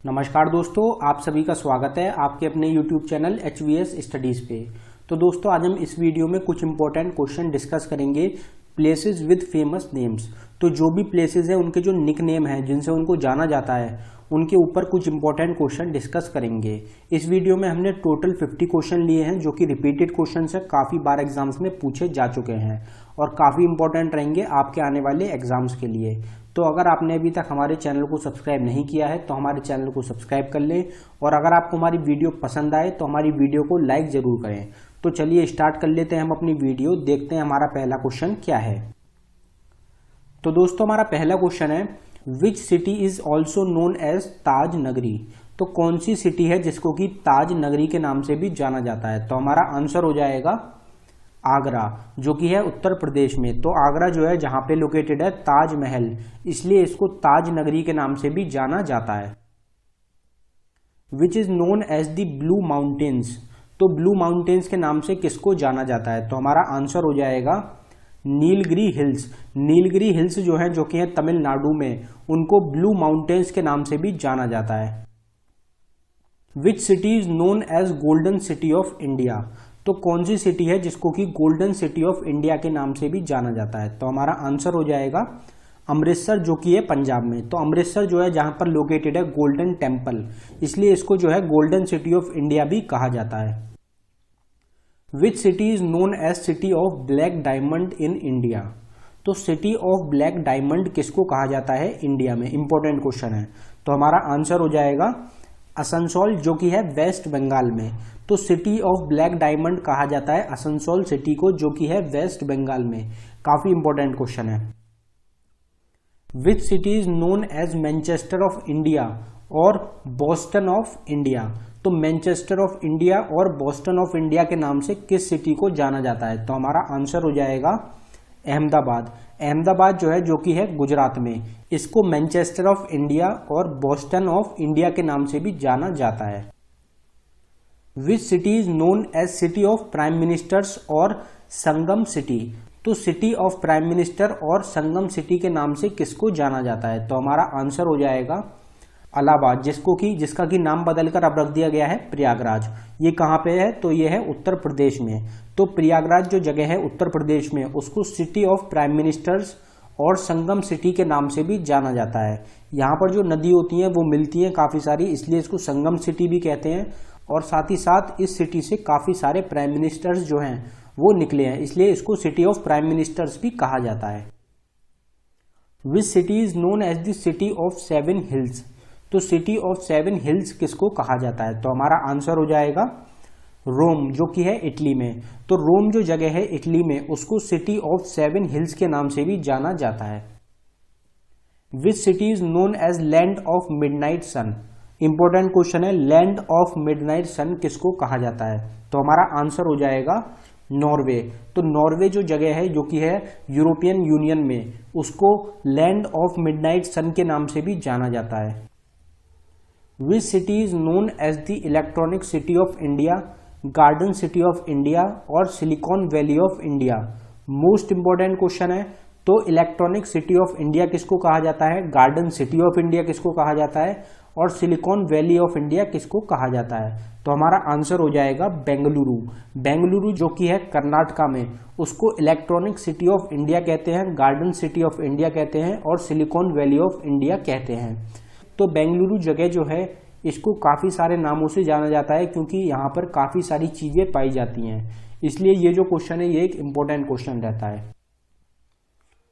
नमस्कार दोस्तों, आप सभी का स्वागत है आपके अपने YouTube चैनल HVS स्टडीज़ पे। तो दोस्तों, आज हम इस वीडियो में कुछ इंपॉर्टेंट क्वेश्चन डिस्कस करेंगे प्लेसेस विद फेमस नेम्स। तो जो भी प्लेसेस हैं उनके जो निक नेम हैं जिनसे उनको जाना जाता है उनके ऊपर कुछ इंपॉर्टेंट क्वेश्चन डिस्कस करेंगे। इस वीडियो में हमने टोटल 50 क्वेश्चन लिए हैं जो कि रिपीटेड क्वेश्चन है, काफ़ी बार एग्जाम्स में पूछे जा चुके हैं और काफ़ी इंपॉर्टेंट रहेंगे आपके आने वाले एग्जाम्स के लिए। तो अगर आपने अभी तक हमारे चैनल को सब्सक्राइब नहीं किया है तो हमारे चैनल को सब्सक्राइब कर लें, और अगर आपको हमारी वीडियो पसंद आए तो हमारी वीडियो को लाइक ज़रूर करें। तो चलिए स्टार्ट कर लेते हैं हम अपनी वीडियो। देखते हैं हमारा पहला क्वेश्चन क्या है। तो दोस्तों, हमारा पहला क्वेश्चन है, which city is also known as Taj Nagri. तो कौन सी सिटी है जिसको कि ताज नगरी के नाम से भी जाना जाता है। तो हमारा आंसर हो जाएगा आगरा, जो कि है उत्तर प्रदेश में। तो आगरा जो है जहां पे लोकेटेड है ताजमहल, इसलिए इसको ताज नगरी के नाम से भी जाना जाता है। Which is known as the blue mountains. तो ब्लू माउंटेन्स के नाम से किसको जाना जाता है। तो हमारा आंसर हो जाएगा नीलगिरी हिल्स। नीलगिरी हिल्स जो है जो कि है तमिलनाडु में, उनको ब्लू माउंटेन्स के नाम से भी जाना जाता है। Which city is known as golden city of India. तो कौन सी सिटी है जिसको कि गोल्डन सिटी ऑफ इंडिया के नाम से भी जाना जाता है। तो हमारा आंसर हो जाएगा अमृतसर, जो कि है पंजाब में। तो अमृतसर जो है जहां पर लोकेटेड है गोल्डन टेम्पल, इसलिए इसको जो है गोल्डन सिटी ऑफ इंडिया भी कहा जाता है। Which city is known as city of black diamond in India. तो सिटी ऑफ ब्लैक डायमंड किसको कहा जाता है इंडिया में, इंपॉर्टेंट क्वेश्चन है। तो हमारा आंसर हो जाएगा असनसोल, जो कि है वेस्ट बंगाल में। तो सिटी ऑफ ब्लैक डायमंड कहा जाता है असनसोल सिटी को, जो कि है वेस्ट बंगाल में। काफी इंपॉर्टेंट क्वेश्चन है। Which city is known as Manchester of India और बोस्टन ऑफ इंडिया। तो मैनचेस्टर ऑफ इंडिया और बोस्टन ऑफ इंडिया के नाम से किस सिटी को जाना जाता है। तो हमारा आंसर हो जाएगा अहमदाबाद। अहमदाबाद जो है जो कि है गुजरात में, इसको मैनचेस्टर ऑफ इंडिया और बोस्टन ऑफ इंडिया के नाम से भी जाना जाता है। Which city is known as city of prime ministers और संगम सिटी। तो सिटी ऑफ प्राइम मिनिस्टर और संगम सिटी के नाम से किसको जाना जाता है। तो हमारा आंसर हो जाएगा इलाहाबाद, जिसका कि नाम बदलकर अब रख दिया गया है प्रयागराज। ये कहाँ पे है, तो ये है उत्तर प्रदेश में। तो प्रयागराज जो जगह है उत्तर प्रदेश में, उसको सिटी ऑफ प्राइम मिनिस्टर्स और संगम सिटी के नाम से भी जाना जाता है। यहाँ पर जो नदी होती हैं वो मिलती हैं काफ़ी सारी, इसलिए इसको संगम सिटी भी कहते हैं। और साथ ही साथ इस सिटी से काफ़ी सारे प्राइम मिनिस्टर्स जो हैं वो निकले हैं, इसलिए इसको सिटी ऑफ प्राइम मिनिस्टर्स भी कहा जाता है। Which city is known as the city of 7 hills. तो सिटी ऑफ 7 हिल्स किसको कहा जाता है। तो हमारा आंसर हो जाएगा रोम, जो कि है इटली में। तो रोम जो जगह है इटली में, उसको सिटी ऑफ 7 हिल्स के नाम से भी जाना जाता है। Which city is known as land of midnight sun. Important question है, लैंड ऑफ मिडनाइट सन किसको कहा जाता है। तो हमारा आंसर हो जाएगा नॉर्वे। तो नॉर्वे जो जगह है जो कि है यूरोपियन यूनियन में, उसको लैंड ऑफ मिडनाइट सन के नाम से भी जाना जाता है। Which city is known as the Electronic City of India, Garden City of India और Silicon Valley of India. Most important question है। तो इलेक्ट्रॉनिक सिटी ऑफ इंडिया किसको कहा जाता है, गार्डन सिटी ऑफ इंडिया किसको कहा जाता है, और सिलिकॉन वैली ऑफ इंडिया किसको कहा जाता है। तो हमारा आंसर हो जाएगा बेंगलुरु। बेंगलुरु जो कि है कर्नाटका में, उसको इलेक्ट्रॉनिक सिटी ऑफ इंडिया कहते हैं, गार्डन सिटी ऑफ इंडिया कहते हैं और सिलिकॉन वैली ऑफ इंडिया कहते हैं। तो बेंगलुरु जगह जो है इसको काफ़ी सारे नामों से जाना जाता है, क्योंकि यहाँ पर काफ़ी सारी चीज़ें पाई जाती हैं, इसलिए ये जो क्वेश्चन है ये एक इम्पोर्टेंट क्वेश्चन रहता है।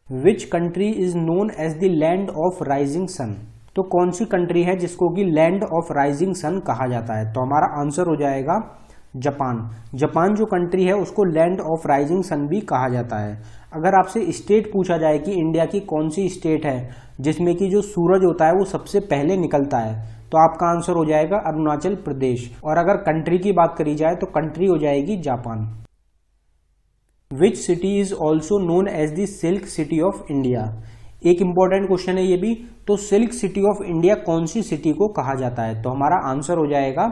Which country is known as the land of rising sun. तो कौन सी कंट्री है जिसको कि लैंड ऑफ राइजिंग सन कहा जाता है। तो हमारा आंसर हो जाएगा जापान। जापान जो कंट्री है उसको लैंड ऑफ राइजिंग सन भी कहा जाता है। अगर आपसे स्टेट पूछा जाए कि इंडिया की कौन सी स्टेट है जिसमें कि जो सूरज होता है वो सबसे पहले निकलता है, तो आपका आंसर हो जाएगा अरुणाचल प्रदेश। और अगर कंट्री की बात करी जाए तो कंट्री हो जाएगी Japan. Which city is also known as the silk city of India. एक इंपॉर्टेंट क्वेश्चन है ये भी। तो सिल्क सिटी ऑफ इंडिया कौन सी सिटी को कहा जाता है। तो हमारा आंसर हो जाएगा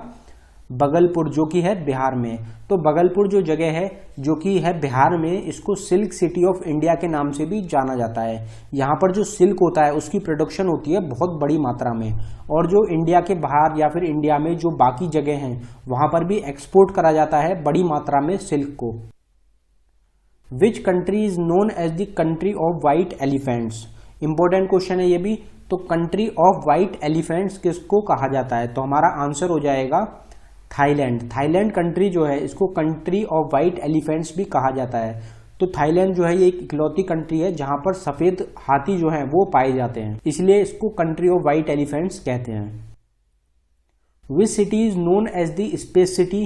बगलपुर जो कि है बिहार में। तो बगलपुर जो जगह है जो कि है बिहार में, इसको सिल्क सिटी ऑफ इंडिया के नाम से भी जाना जाता है। यहाँ पर जो सिल्क होता है उसकी प्रोडक्शन होती है बहुत बड़ी मात्रा में, और जो इंडिया के बाहर या फिर इंडिया में जो बाकी जगह हैं वहाँ पर भी एक्सपोर्ट करा जाता है बड़ी मात्रा में सिल्क को। Which country is known as the country of white elephants? Important question है ये भी। तो कंट्री ऑफ वाइट एलिफेंट्स किसको कहा जाता है? तो हमारा आंसर हो जाएगा थाईलैंड। थाईलैंड कंट्री जो है इसको कंट्री ऑफ वाइट एलिफेंट्स भी कहा जाता है। तो थाईलैंड जो है ये एक इकलौती कंट्री है जहां पर सफेद हाथी जो है वो पाए जाते हैं, इसलिए इसको कंट्री ऑफ वाइट एलिफेंट्स कहते हैं। Which city is known as the space city,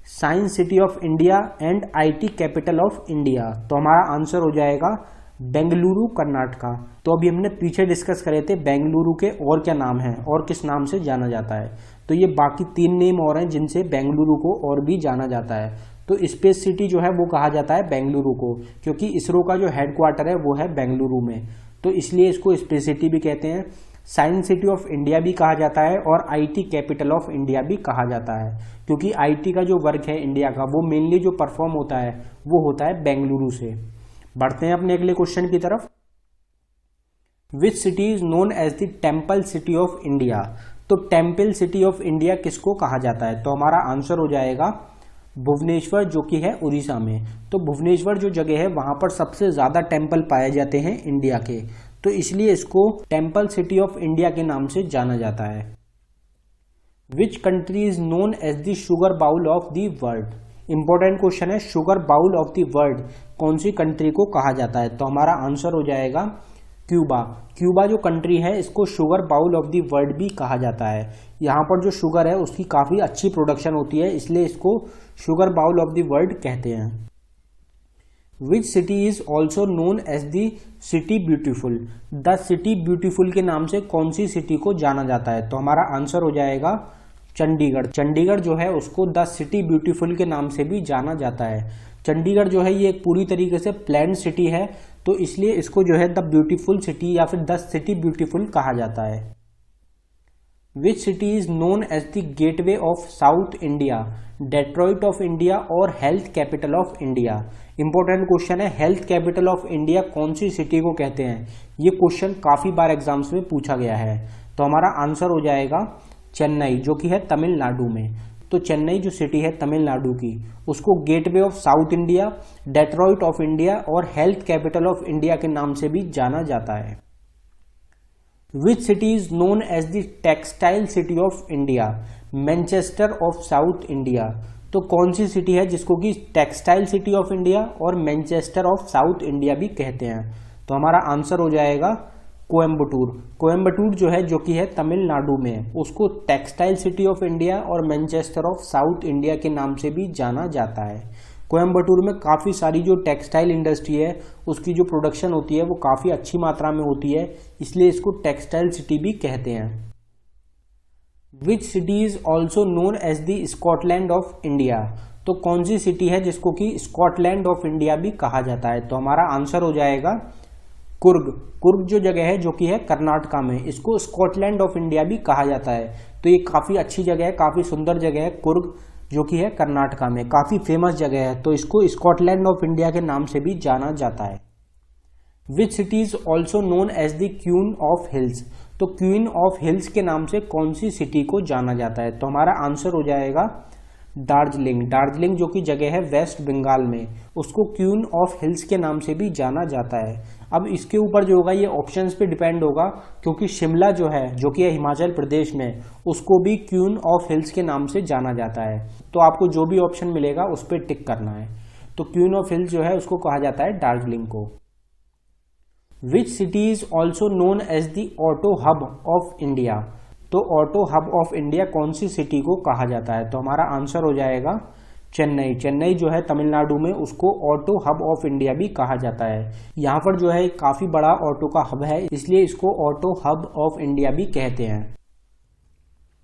science city of India and IT capital of India? तो हमारा आंसर हो जाएगा बेंगलुरु कर्नाटका। तो अभी हमने पीछे डिस्कस करे थे बेंगलुरु के और क्या नाम हैं और किस नाम से जाना जाता है। तो ये बाकी 3 नेम और हैं जिनसे बेंगलुरु को और भी जाना जाता है। तो स्पेस सिटी जो है वो कहा जाता है बेंगलुरु को, क्योंकि इसरो का जो हेडक्वार्टर है वो है बेंगलुरु में, तो इसलिए इसको स्पेस सिटी भी कहते हैं। साइंस सिटी ऑफ इंडिया भी कहा जाता है और IT कैपिटल ऑफ इंडिया भी कहा जाता है, क्योंकि IT का जो वर्क है इंडिया का वो मेनली जो परफॉर्म होता है वो होता है बेंगलुरु से। बढ़ते हैं अपने अगले क्वेश्चन की तरफ। Which city is known as the temple city of India? तो टेम्पल सिटी ऑफ इंडिया किसको कहा जाता है? तो हमारा आंसर हो जाएगा भुवनेश्वर जो कि है उड़ीसा में। तो भुवनेश्वर जो जगह है वहां पर सबसे ज्यादा टेम्पल पाए जाते हैं इंडिया के, तो इसलिए इसको टेम्पल सिटी ऑफ इंडिया के नाम से जाना जाता है। Which country is known as the sugar bowl of the world? Important question है, sugar bowl of the world कौन सी कंट्री को कहा जाता है? तो हमारा आंसर हो जाएगा क्यूबा। क्यूबा जो कंट्री है इसको sugar bowl of the world भी कहा जाता है। यहाँ पर जो शुगर है उसकी काफी अच्छी प्रोडक्शन होती है, इसलिए इसको sugar bowl of the world कहते हैं। Which city is also known as the city beautiful? The city beautiful के नाम से कौन सी सिटी को जाना जाता है? तो हमारा आंसर हो जाएगा चंडीगढ़। चंडीगढ़ जो है उसको द सिटी ब्यूटीफुल के नाम से भी जाना जाता है। चंडीगढ़ जो है ये एक पूरी तरीके से प्लान्ड सिटी है, तो इसलिए इसको जो है द ब्यूटीफुल सिटी या फिर द सिटी ब्यूटीफुल कहा जाता है। Which city is known as the gateway of south India, Detroit of India और health capital of India? Important question है, हेल्थ कैपिटल ऑफ इंडिया कौन सी सिटी को कहते हैं? ये क्वेश्चन काफी बार एग्जाम्स में पूछा गया है। तो हमारा आंसर हो जाएगा चेन्नई जो कि है तमिलनाडु में। तो चेन्नई जो सिटी है तमिलनाडु की उसको gateway of south India, Detroit of India और हेल्थ कैपिटल ऑफ इंडिया के नाम से भी जाना जाता है। Which city is known as the textile city of India, Manchester of south India? तो कौन सी सिटी है जिसको कि टेक्सटाइल सिटी ऑफ इंडिया और मैनचेस्टर ऑफ साउथ इंडिया भी कहते हैं? तो हमारा आंसर हो जाएगा कोयम्बटूर। कोयम्बटूर जो है जो कि है तमिलनाडु में, उसको टेक्सटाइल सिटी ऑफ इंडिया और मैनचेस्टर ऑफ साउथ इंडिया के नाम से भी जाना जाता है। कोयम्बटूर में काफ़ी सारी जो टेक्सटाइल इंडस्ट्री है उसकी जो प्रोडक्शन होती है वो काफ़ी अच्छी मात्रा में होती है, इसलिए इसको टेक्सटाइल सिटी भी कहते हैं। Which city is also known as the Scotland of India? तो कौन सी सिटी है जिसको कि स्कॉटलैंड ऑफ इंडिया भी कहा जाता है? तो हमारा आंसर हो जाएगा कुर्ग। कुर्ग जो जगह है जो कि है कर्नाटका में, इसको स्कॉटलैंड ऑफ इंडिया भी कहा जाता है। तो ये काफ़ी अच्छी जगह है, काफ़ी सुंदर जगह है कुर्ग जो कि है कर्नाटका में, काफ़ी फेमस जगह है, तो इसको स्कॉटलैंड ऑफ इंडिया के नाम से भी जाना जाता है। Which city is also known as the queen of hills? तो क्वीन ऑफ हिल्स के नाम से कौन सी सिटी को जाना जाता है? तो हमारा आंसर हो जाएगा दार्जिलिंग। दार्जिलिंग जो कि जगह है वेस्ट बंगाल में, उसको क्वीन ऑफ हिल्स के नाम से भी जाना जाता है। अब इसके ऊपर जो होगा ये ऑप्शंस पे डिपेंड होगा, क्योंकि शिमला जो है जो कि है हिमाचल प्रदेश में, उसको भी क्वीन ऑफ हिल्स के नाम से जाना जाता है। तो आपको जो भी ऑप्शन मिलेगा उस पर टिक करना है। तो क्वीन ऑफ हिल्स जो है उसको कहा जाता है दार्जिलिंग को। Which city is also known as the auto hub of India? तो ऑटो हब ऑफ इंडिया कौन सी सिटी को कहा जाता है? तो हमारा आंसर हो जाएगा चेन्नई। चेन्नई जो है तमिलनाडु में, उसको ऑटो हब ऑफ इंडिया भी कहा जाता है। यहाँ पर जो है काफी बड़ा ऑटो का हब है, इसलिए इसको ऑटो हब ऑफ इंडिया भी कहते हैं।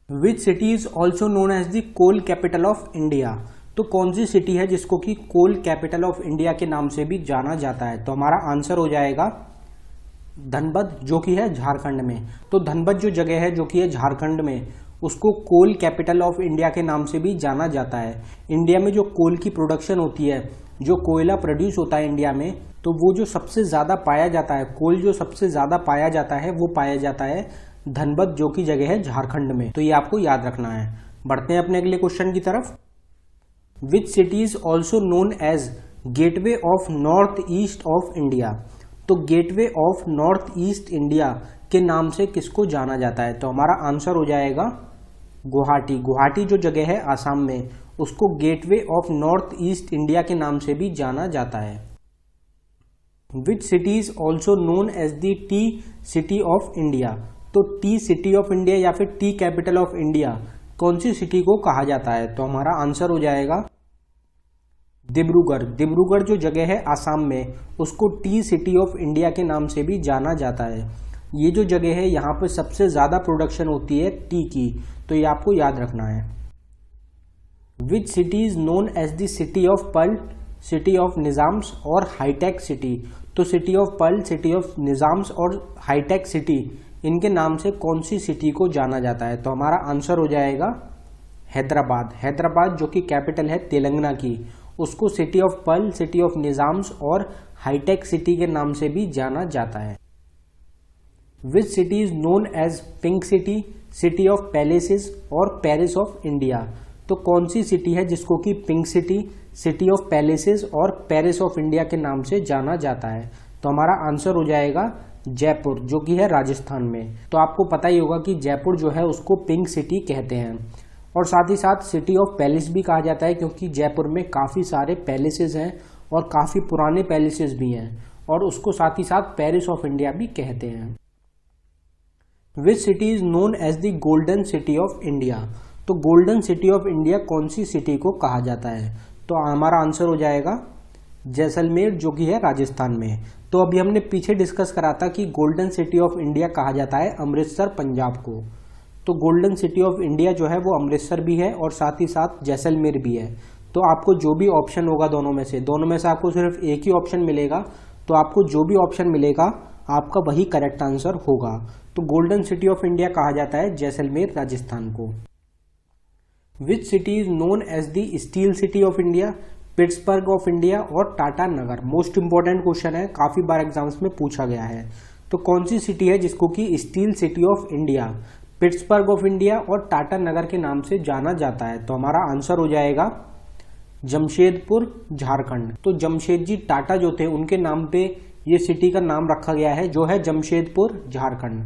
Which city is also known as the coal capital of India? तो कौन सी सिटी है जिसको कि कोल कैपिटल ऑफ इंडिया के नाम से भी जाना जाता है? तो हमारा आंसर हो जाएगा धनबाद जो कि है झारखंड में। तो धनबाद जो जगह है जो कि है झारखंड में, उसको कोल कैपिटल ऑफ इंडिया के नाम से भी जाना जाता है। इंडिया में जो कोल की प्रोडक्शन होती है, जो कोयला प्रोड्यूस होता है इंडिया में, तो वो जो सबसे ज़्यादा पाया जाता है, कोल जो सबसे ज़्यादा पाया जाता है वो पाया जाता है धनबाद, जो की जगह है झारखंड में। तो ये आपको याद रखना है। बढ़ते हैं अपने अगले क्वेश्चन की तरफ। Which city is also known as gateway of north East of India. तो gateway of north east India के नाम से किसको जाना जाता है? तो हमारा आंसर हो जाएगा गुवाहाटी। गुवाहाटी जो जगह है आसाम में, उसको gateway of north east India के नाम से भी जाना जाता है। Which city is also known as the tea city of India. तो टी सिटी ऑफ इंडिया या फिर टी कैपिटल ऑफ इंडिया कौन सी सिटी को कहा जाता है? तो हमारा आंसर हो जाएगा डिब्रूगढ़। डिब्रूगढ़ जो जगह है आसाम में, उसको टी सिटी ऑफ इंडिया के नाम से भी जाना जाता है। ये जो जगह है यहाँ पर सबसे ज़्यादा प्रोडक्शन होती है टी की, तो ये आपको याद रखना है। Which city is known as the city of pearl, city of Nizams और हाईटेक सिटी। तो city of pearl, city of Nizams और हाईटेक सिटी, इनके नाम से कौन सी सिटी को जाना जाता है? तो हमारा आंसर हो जाएगा हैदराबाद। हैदराबाद जो कि कैपिटल है तेलंगाना की, उसको city of pearl, city of Nizams और हाईटेक सिटी के नाम से भी जाना जाता है। Which city is known as pink city, city of palaces और पेरिस ऑफ इंडिया। तो कौन सी सिटी है जिसको कि pink city, city of palaces और पेरिस ऑफ इंडिया के नाम से जाना जाता है? तो हमारा आंसर हो जाएगा जयपुर, जो कि है राजस्थान में। तो आपको पता ही होगा कि जयपुर जो है उसको पिंक सिटी कहते हैं, और साथ ही साथ सिटी ऑफ पैलेस भी कहा जाता है, क्योंकि जयपुर में काफ़ी सारे पैलेसेस हैं और काफ़ी पुराने पैलेसेस भी हैं, और उसको साथ ही साथ पेरिस ऑफ इंडिया भी कहते हैं। Which city is known as the golden city of India. तो गोल्डन सिटी ऑफ इंडिया कौन सी सिटी को कहा जाता है? तो हमारा आंसर हो जाएगा जैसलमेर, जो कि है राजस्थान में। तो अभी हमने पीछे डिस्कस करा था कि गोल्डन सिटी ऑफ इंडिया कहा जाता है अमृतसर, पंजाब को। तो गोल्डन सिटी ऑफ इंडिया जो है वो अमृतसर भी है और साथ ही साथ जैसलमेर भी है। तो आपको जो भी ऑप्शन होगा दोनों में से आपको सिर्फ एक ही ऑप्शन मिलेगा, तो आपको जो भी ऑप्शन मिलेगा आपका वही करेक्ट आंसर होगा। तो गोल्डन सिटी ऑफ इंडिया कहा जाता है जैसलमेर, राजस्थान को। Which city is known as the steel city of India, Pittsburgh of India और Tata Nagar. Most important question है, काफी बार एग्जाम्स में पूछा गया है। तो कौन सी सिटी है जिसको कि steel city of India, Pittsburgh of India और टाटा नगर के नाम से जाना जाता है? तो हमारा आंसर हो जाएगा जमशेदपुर, झारखंड। तो जमशेदजी टाटा जो थे उनके नाम पे ये सिटी का नाम रखा गया है, जो है जमशेदपुर, झारखंड।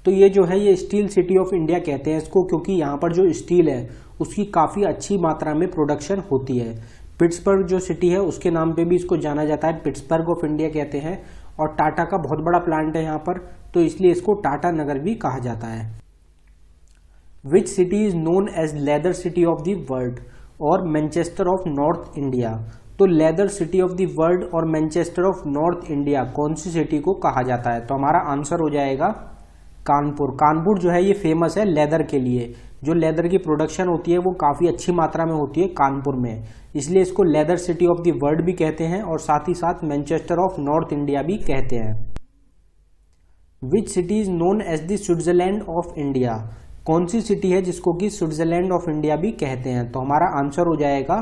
तो ये जो है ये स्टील सिटी ऑफ इंडिया कहते हैं इसको, क्योंकि यहाँ पर जो स्टील है उसकी काफ़ी अच्छी मात्रा में प्रोडक्शन होती है। पिट्सबर्ग जो सिटी है उसके नाम पे भी इसको जाना जाता है, पिट्सबर्ग ऑफ इंडिया कहते हैं, और टाटा का बहुत बड़ा प्लांट है यहाँ पर, तो इसलिए इसको टाटा नगर भी कहा जाता है। Which city is known as leather city of the world और मैनचेस्टर ऑफ नॉर्थ इंडिया। तो leather city of the world और मैनचेस्टर ऑफ नॉर्थ इंडिया कौन सी सिटी को कहा जाता है? तो हमारा आंसर हो जाएगा कानपुर। कानपुर जो है ये फेमस है लेदर के लिए, जो लेदर की प्रोडक्शन होती है वो काफ़ी अच्छी मात्रा में होती है कानपुर में, इसलिए इसको leather city of the world भी कहते हैं और साथ ही साथ मैनचेस्टर ऑफ नॉर्थ इंडिया भी कहते हैं। Which city is known as the Switzerland of India. कौन सी सिटी है जिसको कि स्विट्जरलैंड ऑफ इंडिया भी कहते हैं? तो हमारा आंसर हो जाएगा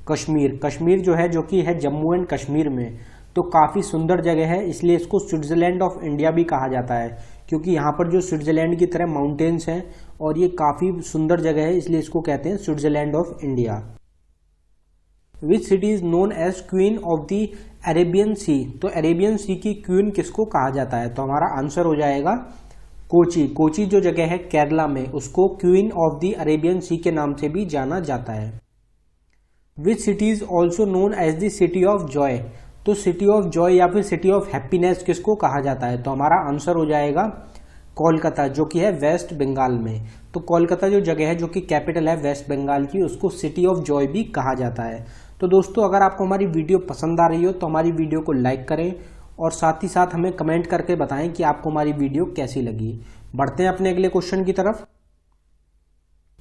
कश्मीर। कश्मीर जो है जम्मू एंड कश्मीर में, तो काफ़ी सुंदर जगह है, इसलिए इसको स्विट्जरलैंड ऑफ इंडिया भी कहा जाता है, क्योंकि यहाँ पर जो स्विट्जरलैंड की तरह माउंटेन्स हैं और ये काफ़ी सुंदर जगह है, इसलिए इसको कहते हैं Switzerland of India. Which city is known as queen of the Arabian Sea. तो अरेबियन सी की क्वीन किसको कहा जाता है? तो हमारा आंसर हो जाएगा कोची। कोची जो जगह है केरला में, उसको queen of the Arabian sea के नाम से भी जाना जाता है। Which city is also known as the city of joy. तो सिटी ऑफ जॉय या फिर सिटी ऑफ हैप्पीनेस किसको कहा जाता है? तो हमारा आंसर हो जाएगा कोलकाता, जो कि है वेस्ट बंगाल में। तो कोलकाता जो जगह है जो कि कैपिटल है वेस्ट बंगाल की, उसको सिटी ऑफ जॉय भी कहा जाता है। तो दोस्तों अगर आपको हमारी वीडियो पसंद आ रही हो तो हमारी वीडियो को लाइक करें और साथ ही साथ हमें कमेंट करके बताएं कि आपको हमारी वीडियो कैसी लगी। बढ़ते हैं अपने अगले क्वेश्चन की तरफ।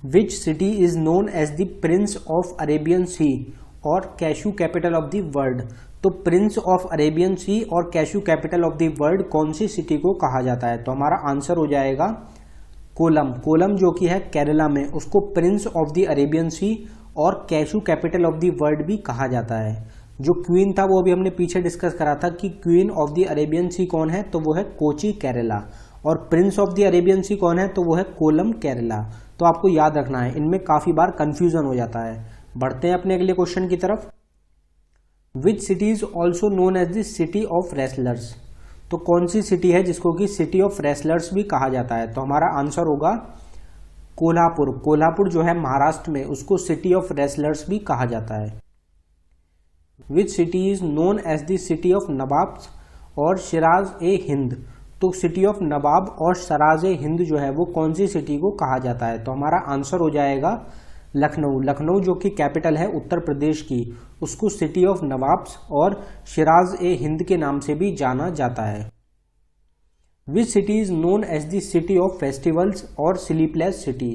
Which city is known as the prince of Arabian sea और cashew capital of the world. तो प्रिंस ऑफ अरेबियन सी और cashew capital of the world कौन सी सिटी को कहा जाता है? तो हमारा आंसर हो जाएगा कोलम, कोलम जो कि है केरला में, उसको Prince of the Arabian sea और cashew capital of the world भी कहा जाता है। जो क्वीन था वो अभी हमने पीछे डिस्कस करा था कि क्वीन ऑफ द अरेबियन सी कौन है, तो वो है कोची केरला, और प्रिंस ऑफ द अरेबियन सी कौन है, तो वो है कोलम केरला। तो आपको याद रखना है, इनमें काफी बार कंफ्यूजन हो जाता है। बढ़ते हैं अपने अगले क्वेश्चन की तरफ। Which city is also known as the city of wrestlers, तो कौन सी सिटी है जिसको कि सिटी ऑफ रेसलर्स भी कहा जाता है, तो हमारा आंसर होगा कोल्हापुर। कोल्हापुर जो है महाराष्ट्र में, उसको सिटी ऑफ रेसलर्स भी कहा जाता है। Which city is known as the city of Nawabs और सिराज ए हिंद, तो सिटी ऑफ नवाब और सराज ए हिंद जो है वो कौन सी सिटी को कहा जाता है, तो हमारा आंसर हो जाएगा लखनऊ। लखनऊ जो कि कैपिटल है उत्तर प्रदेश की, उसको सिटी ऑफ नवाब्स और सिराज ए हिंद के नाम से भी जाना जाता है। Which city is known as the city of festivals और स्लीपलेस सिटी,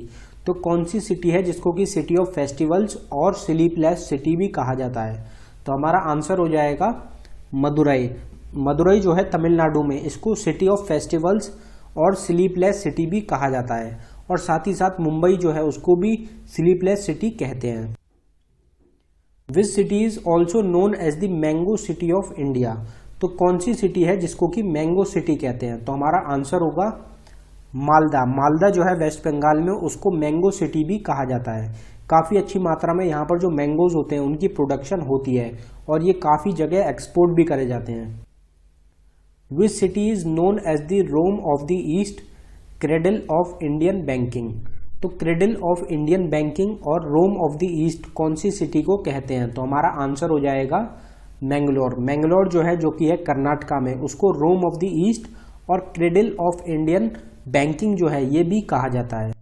तो कौन सी सिटी है जिसको कि सिटी ऑफ फेस्टिवल्स और स्लीपलेस सिटी भी कहा जाता है, तो हमारा आंसर हो जाएगा मदुरई। मदुरई जो है तमिलनाडु में, इसको सिटी ऑफ फेस्टिवल्स और स्लीपलेस सिटी भी कहा जाता है, और साथ ही साथ मुंबई जो है उसको भी स्लीपलेस सिटी कहते हैं। Which city is also known as the mango city of India, तो कौन सी सिटी है जिसको कि मैंगो सिटी कहते हैं, तो हमारा आंसर होगा मालदा। मालदा जो है वेस्ट बंगाल में, उसको मैंगो सिटी भी कहा जाता है। काफ़ी अच्छी मात्रा में यहाँ पर जो मैंगोज होते हैं उनकी प्रोडक्शन होती है, और ये काफ़ी जगह एक्सपोर्ट भी करे जाते हैं। Which city is known as the Rome of the east, cradle of Indian banking, तो क्रेडल ऑफ इंडियन बैंकिंग और रोम ऑफ द ईस्ट कौन सी सिटी को कहते हैं, तो हमारा आंसर हो जाएगा मैंगलोर। मैंगलोर जो है जो कि है कर्नाटका में, उसको रोम ऑफ द ईस्ट और क्रेडल ऑफ इंडियन बैंकिंग जो है ये भी कहा जाता है।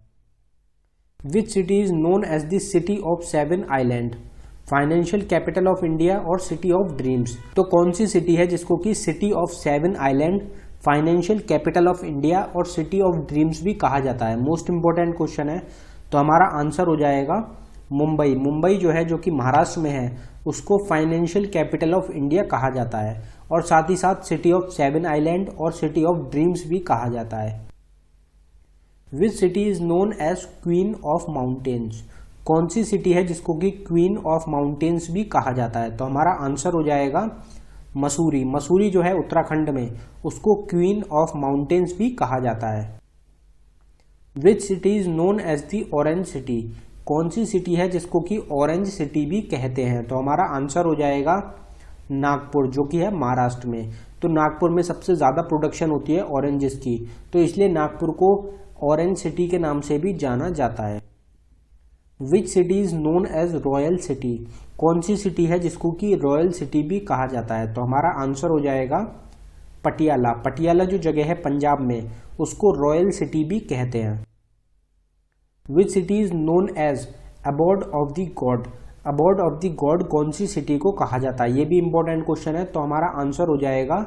Which city is known as the city of seven island, financial capital of India और सिटी ऑफ ड्रीम्स, तो कौन सी सिटी है जिसको कि city of seven island, financial capital of India और सिटी ऑफ ड्रीम्स भी कहा जाता है। मोस्ट इंपॉर्टेंट क्वेश्चन है, तो हमारा आंसर हो जाएगा मुंबई। मुंबई जो है जो कि महाराष्ट्र में है, उसको फाइनेंशियल कैपिटल ऑफ इंडिया कहा जाता है, और साथ ही साथ सिटी ऑफ सेवन आइलैंड और सिटी ऑफ ड्रीम्स भी कहा जाता है। Which city is known as queen of mountains, कौन सी सिटी है जिसको कि क्वीन ऑफ माउंटेन्स भी कहा जाता है, तो हमारा आंसर हो जाएगा मसूरी। मसूरी जो है उत्तराखंड में, उसको क्वीन ऑफ माउंटेन्स भी कहा जाता है। Which city is known as the orange city, कौन सी सिटी है जिसको कि ऑरेंज सिटी भी कहते हैं, तो हमारा आंसर हो जाएगा नागपुर जो कि है महाराष्ट्र में। तो नागपुर में सबसे ज़्यादा प्रोडक्शन होती है ऑरेंजेस की, तो इसलिए नागपुर को ऑरेंज सिटी के नाम से भी जाना जाता है। Which city is known as royal city, कौन सी सिटी है जिसको कि रॉयल सिटी भी कहा जाता है, तो हमारा आंसर हो जाएगा पटियाला। पटियाला जो जगह है पंजाब में, उसको रॉयल सिटी भी कहते हैं। Which city is known as abode of the god, abode of the god कौन सी सिटी को कहा जाता है, ये भी इंपॉर्टेंट क्वेश्चन है, तो हमारा आंसर हो जाएगा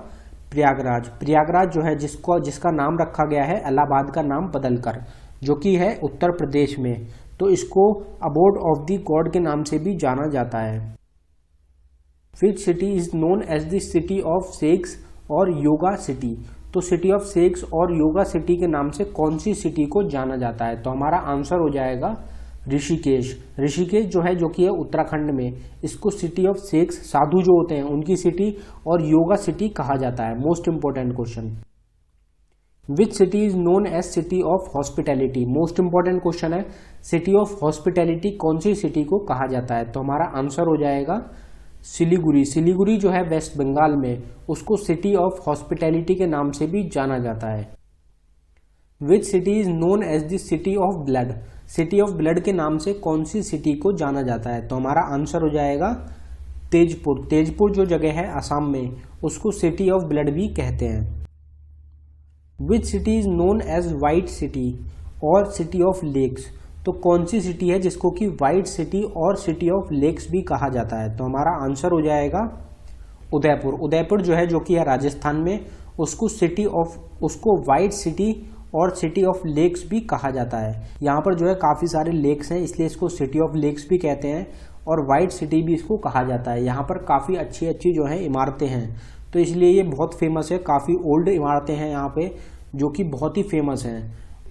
प्रयागराज। प्रयागराज जो है जिसका नाम रखा गया है इलाहाबाद का नाम बदलकर, जो कि है उत्तर प्रदेश में, तो इसको अबोर्ड ऑफ द गॉड के नाम से भी जाना जाता है। Which city is known as the city of sex और योगा सिटी, तो सिटी ऑफ सेक्स और योगा सिटी के नाम से कौन सी सिटी को जाना जाता है, तो हमारा आंसर हो जाएगा ऋषिकेश। ऋषिकेश जो है जो कि है उत्तराखंड में, इसको सिटी ऑफ सेक्स साधु जो होते हैं उनकी सिटी और योगा सिटी कहा जाता है। Most important question. Which city is known as city of hospitality, most important question है, सिटी ऑफ हॉस्पिटैलिटी कौन सी सिटी को कहा जाता है, तो हमारा आंसर हो जाएगा सिलीगुड़ी। सिलीगुड़ी जो है वेस्ट बंगाल में, उसको सिटी ऑफ हॉस्पिटैलिटी के नाम से भी जाना जाता है। Which city is known as the city of blood, city of blood के नाम से कौन सी सिटी को जाना जाता है, तो हमारा आंसर हो जाएगा तेजपुर। तेजपुर जो जगह है असम में, उसको सिटी ऑफ ब्लड भी कहते हैं। Which city is known as white city और सिटी ऑफ लेक्स, तो कौन सी सिटी है जिसको कि वाइट सिटी और सिटी ऑफ लेक्स भी कहा जाता है, तो हमारा आंसर हो जाएगा उदयपुर। उदयपुर जो है जो कि है राजस्थान में, उसको वाइट सिटी और सिटी ऑफ लेक्स भी कहा जाता है। यहाँ पर जो है काफ़ी सारे लेक्स हैं, इसलिए इसको सिटी ऑफ लेक्स भी कहते हैं, और वाइट सिटी भी इसको कहा जाता है। यहाँ पर काफ़ी अच्छी अच्छी जो है इमारतें हैं, तो इसलिए ये बहुत फेमस है। काफ़ी ओल्ड इमारतें हैं यहाँ पे जो कि बहुत ही फेमस हैं,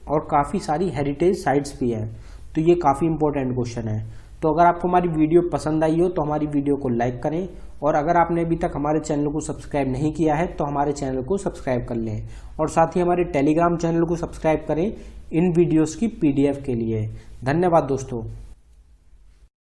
और काफ़ी सारी हेरिटेज साइट्स भी हैं। तो ये काफ़ी इंपॉर्टेंट क्वेश्चन है। तो अगर आपको हमारी वीडियो पसंद आई हो तो हमारी वीडियो को लाइक करें, और अगर आपने अभी तक हमारे चैनल को सब्सक्राइब नहीं किया है तो हमारे चैनल को सब्सक्राइब कर लें, और साथ ही हमारे टेलीग्राम चैनल को सब्सक्राइब करें इन वीडियोस की PDF के लिए। धन्यवाद दोस्तों।